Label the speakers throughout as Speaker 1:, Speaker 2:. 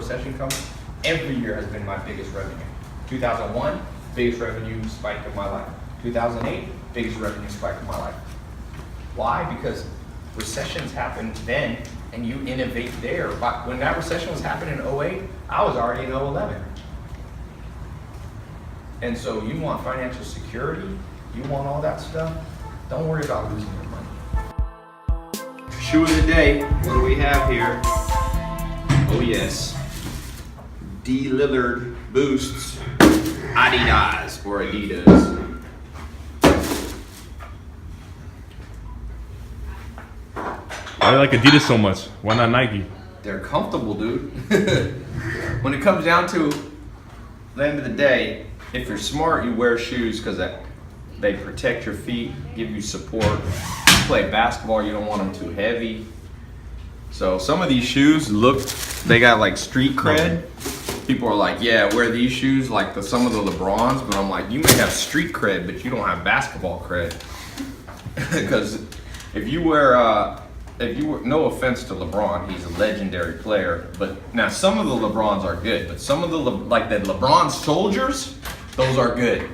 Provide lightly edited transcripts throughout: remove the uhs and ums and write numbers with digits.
Speaker 1: recession comes, every year has been my biggest revenue. 2001, biggest revenue spike of my life. 2008, biggest revenue spike of my life. Why? Because recessions happen then, and you innovate there. But when that recession was happening in 08, I was already in 011. And so you want financial security, you want all that stuff, don't worry about losing your money. Shoe of the day, what do we have here? Oh yes, D-Lillard Boosts, Adidas or Adidas.
Speaker 2: Why do you like Adidas so much? Why not Nike?
Speaker 1: They're comfortable, dude. When it comes down to the end of the day, if you're smart, you wear shoes because they protect your feet, give you support. You play basketball, you don't want them too heavy. So some of these shoes they got like street cred. People are like, yeah, wear these shoes like some of the LeBrons, but I'm like, you may have street cred, but you don't have basketball cred. Because if you wear, no offense to LeBron, he's a legendary player, but now some of the LeBrons are good, but some of the, like the LeBron Soldiers, those are good.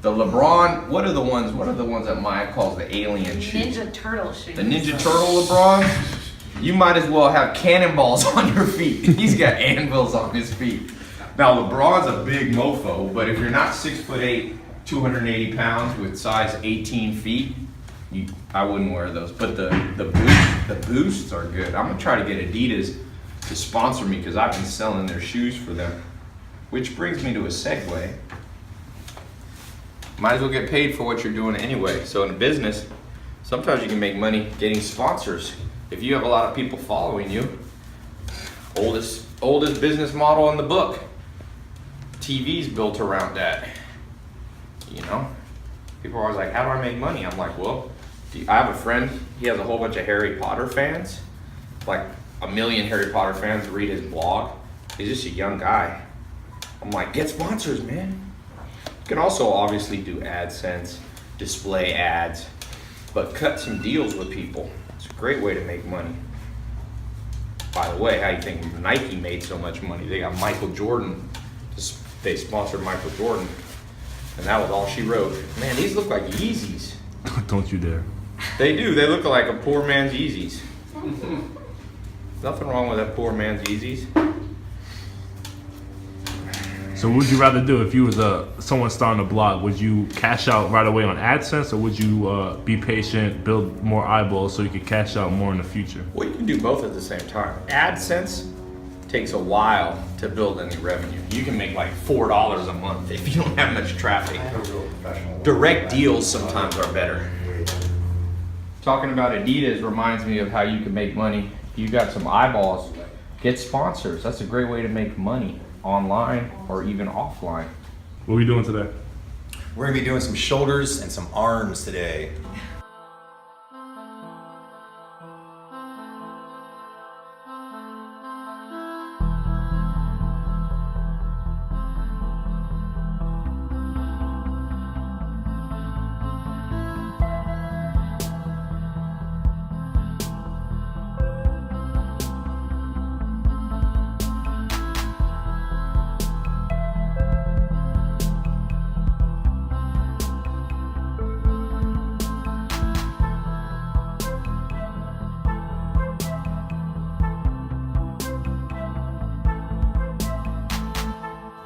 Speaker 1: The LeBron, what are the ones that Maya calls the alien shoes?
Speaker 3: Ninja Turtle shoes.
Speaker 1: The Ninja Turtle LeBron? You might as well have cannonballs on your feet. He's got anvils on his feet. Now LeBron's a big mofo, but if you're not 6'8", 280 pounds with size 18 feet, I wouldn't wear those. But the boosts are good. I'm gonna try to get Adidas to sponsor me because I've been selling their shoes for them. Which brings me to a segue. Might as well get paid for what you're doing anyway. So in business, sometimes you can make money getting sponsors. If you have a lot of people following you, oldest business model in the book. TV's built around that. You know? People are always like, how do I make money? I'm like, well, I have a friend, he has a whole bunch of Harry Potter fans. Like 1 million Harry Potter fans read his blog. He's just a young guy. I'm like, get sponsors, man. You can also obviously do AdSense, display ads, but cut some deals with people. It's a great way to make money. By the way, how do you think Nike made so much money? They got Michael Jordan. They sponsored Michael Jordan. And that was all she wrote. Man, these look like Yeezys.
Speaker 2: Don't you dare.
Speaker 1: They do. They look like a poor man's Yeezys. Nothing wrong with that poor man's Yeezys.
Speaker 2: So what would you rather do if you was someone starting a blog? Would you cash out right away on AdSense, or would you be patient, build more eyeballs so you could cash out more in the future?
Speaker 1: Well, you can do both at the same time. AdSense takes a while to build any revenue. You can make like $4 a month if you don't have much traffic. Direct deals sometimes are better. Talking about Adidas reminds me of how you can make money. You got some eyeballs, get sponsors. That's a great way to make money online or even offline.
Speaker 2: What are we doing today?
Speaker 4: We're gonna be doing some shoulders and some arms today.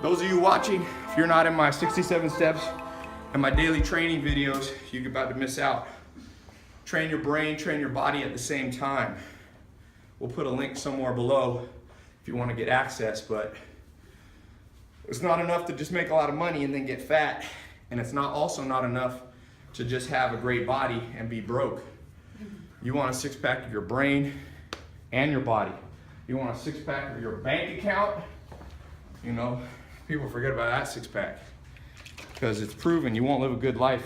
Speaker 1: Those of you watching, if you're not in my 67 steps and my daily training videos, you're about to miss out. Train your brain, train your body at the same time. We'll put a link somewhere below if you want to get access, but it's not enough to just make a lot of money and then get fat. And it's also not enough to just have a great body and be broke. You want a six-pack of your brain and your body. You want a six-pack of your bank account. You know, people forget about that six-pack because it's proven you won't live a good life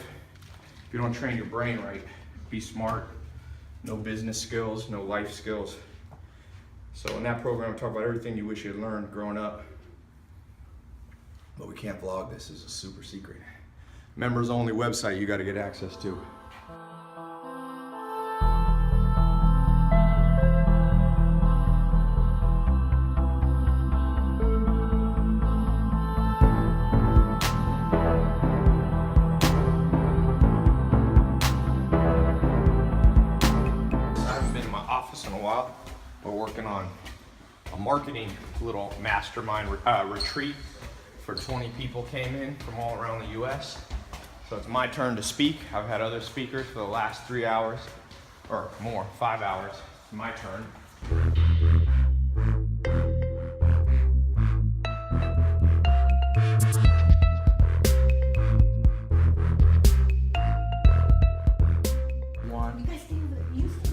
Speaker 1: if you don't train your brain right. Be smart, no business skills, no life skills. So in that program, I talk about everything you wish you had learned growing up. But we can't vlog this, it's a super secret. Members only website you got to get access to. working on a marketing little mastermind retreat for 20 people came in from all around the US. So it's my turn to speak. I've had other speakers for the last 3 hours, or more, 5 hours. It's my turn.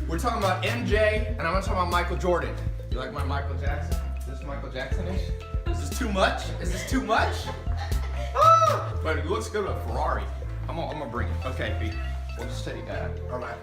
Speaker 1: We're talking about MJ, and I'm gonna talk about Michael Jordan. You like my Michael Jackson? Is this Michael Jackson-ish? Is this too much? Is this too much? Ah! But it looks good with a Ferrari. I'm gonna bring it. Okay, Pete. We'll just take that. All right.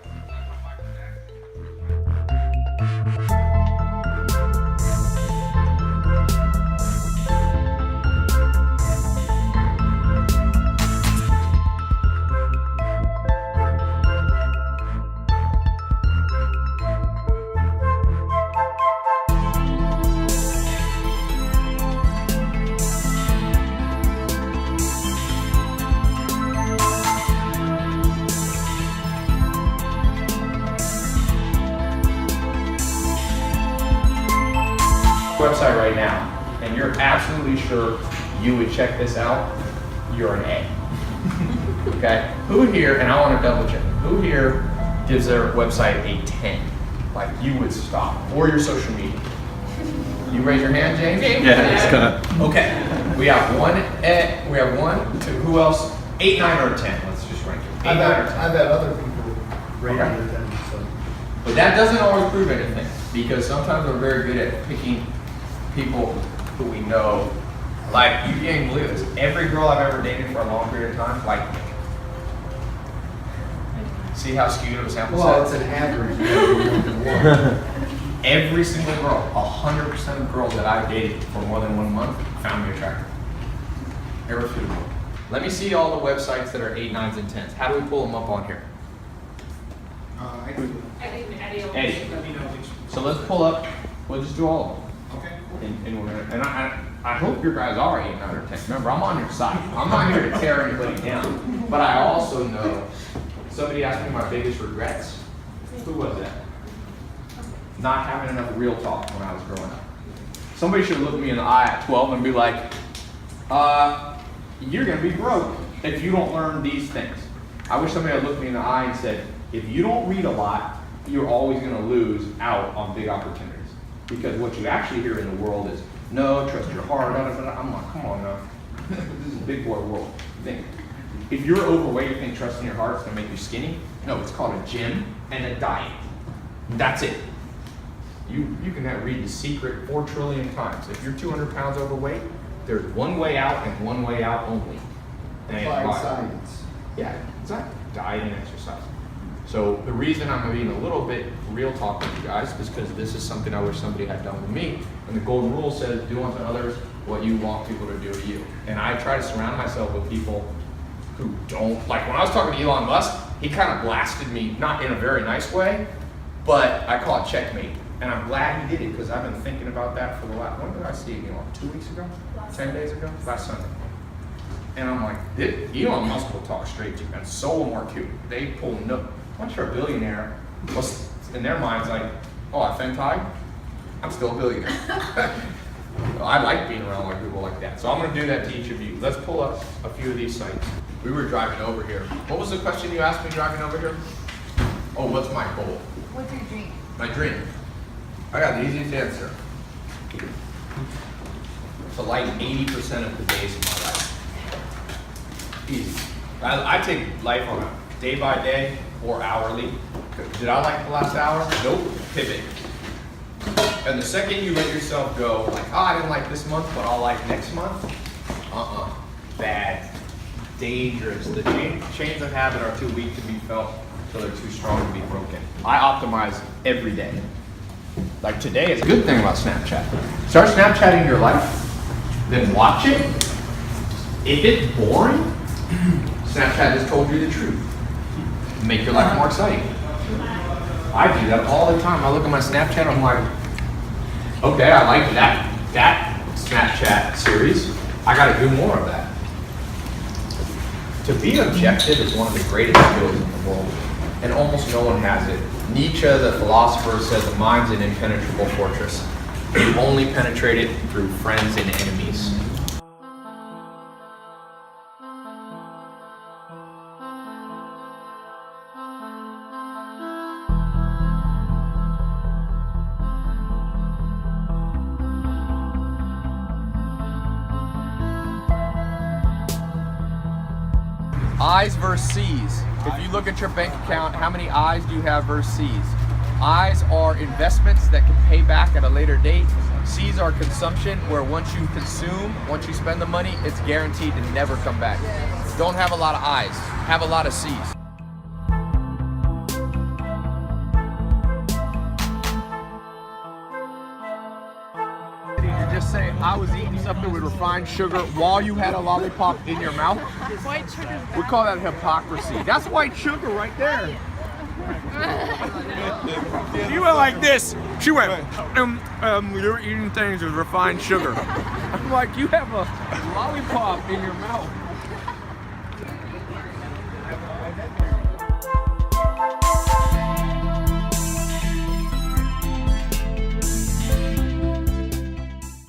Speaker 1: Website right now, and you're absolutely sure you would check this out, you're an A. Okay? Who here, and I want to double check, who here gives their website a 10? Like you would stop, or your social media? You raise your hand, James?
Speaker 4: Yeah, it's gonna.
Speaker 1: Okay. We have one, we have 1, 2, who else? 8, 9, or 10. Let's just rank it. 8, 9, or 10.
Speaker 3: I've had other people rate
Speaker 1: Okay.
Speaker 3: under them, so.
Speaker 1: But that doesn't always prove anything, because sometimes we're very good at picking people who we know. Like, you can't believe this. Every girl I've ever dated for a long period of time, like, see how skewed of a sample
Speaker 3: Well, it's
Speaker 1: set?
Speaker 3: an average. You gotta do 1 to 1.
Speaker 1: Every single girl, 100% of girls that I've dated for more than 1 month found me attractive. Irrefutable. Let me see all the websites that are 8, 9s, and 10s. How do we pull them up on here?
Speaker 3: I do.
Speaker 1: Eddie.
Speaker 3: Let me know which.
Speaker 1: So let's pull up, we'll just do all of them.
Speaker 3: Okay.
Speaker 1: And we're gonna, and I hope your guys are 8, 9, or 10. Remember, I'm on your side. I'm not here to tear anybody down. But I also know, somebody asked me my biggest regrets. Who was that? Not having enough real talk when I was growing up. Somebody should look me in the eye at 12 and be like, you're gonna be broke if you don't learn these things. I wish somebody had looked me in the eye and said, if you don't read a lot, you're always gonna lose out on big opportunities. Because what you actually hear in the world is, no, trust your heart, da, da, da, da. I'm like, come on now. This is a big boy world. Think. If you're overweight, you think trusting your heart is gonna make you skinny? No, it's called a gym and a diet. That's it. You can read The Secret 4 trillion times. If you're 200 pounds overweight, there's one way out and one way out only. And it's
Speaker 3: Applied
Speaker 1: diet.
Speaker 3: science.
Speaker 1: Yeah, exactly. Diet and exercise. So the reason I'm being a little bit real talk with you guys is because this is something I wish somebody had done with me. And the golden rule says, do unto others what you want people to do to you. And I try to surround myself with people who don't, like when I was talking to Elon Musk, he kind of blasted me, not in a very nice way, but I call it checkmate. And I'm glad he did it because I've been thinking about that for the last, when did I see Elon? 2 weeks ago? 10 days ago? Last Sunday. And I'm like, Elon Musk will talk straight to you, and so will Mark Cuban. They pull no, once you're a billionaire, what's in their minds like, oh, I fentide? I'm still a billionaire. I like being around like people like that. So I'm gonna do that to each of you. Let's pull up a few of these sites. We were driving over here. What was the question you asked me driving over here? Oh, what's my goal?
Speaker 5: What's your dream?
Speaker 1: My dream. I got the easiest answer. To like 80% of the days of my life. Easy. I take life on a day by day or hourly. Did I like the last hour? Nope. Pivot. And the second you let yourself go, like, oh, I didn't like this month, but I'll like next month. Bad. Dangerous. The chains of habit are too weak to be felt, so they're too strong to be broken. I optimize every day. Like today is a good thing about Snapchat. Start Snapchatting your life, then watch it. If it's boring, Snapchat just told you the truth. Make your life more exciting. I do that all the time. I look at my Snapchat, I'm like, okay, I like that Snapchat series. I gotta do more of that. To be objective is one of the greatest skills in the world, and almost no one has it Nietzsche, the philosopher, said the mind's an impenetrable fortress. You only penetrate it through friends and enemies. I's versus C's. If you look at your bank account, how many I's do you have versus C's? I's are investments that can pay back at a later date. C's are consumption, where once you consume, once you spend the money, it's guaranteed to never come back. Don't have a lot of I's, have a lot of C's. You just say, I was eating something with refined sugar while you had a lollipop in your mouth.
Speaker 5: White sugar.
Speaker 1: We call that hypocrisy. That's white sugar right there. You went like this. She went, you're eating things with refined sugar. I'm like, you have a lollipop in your mouth.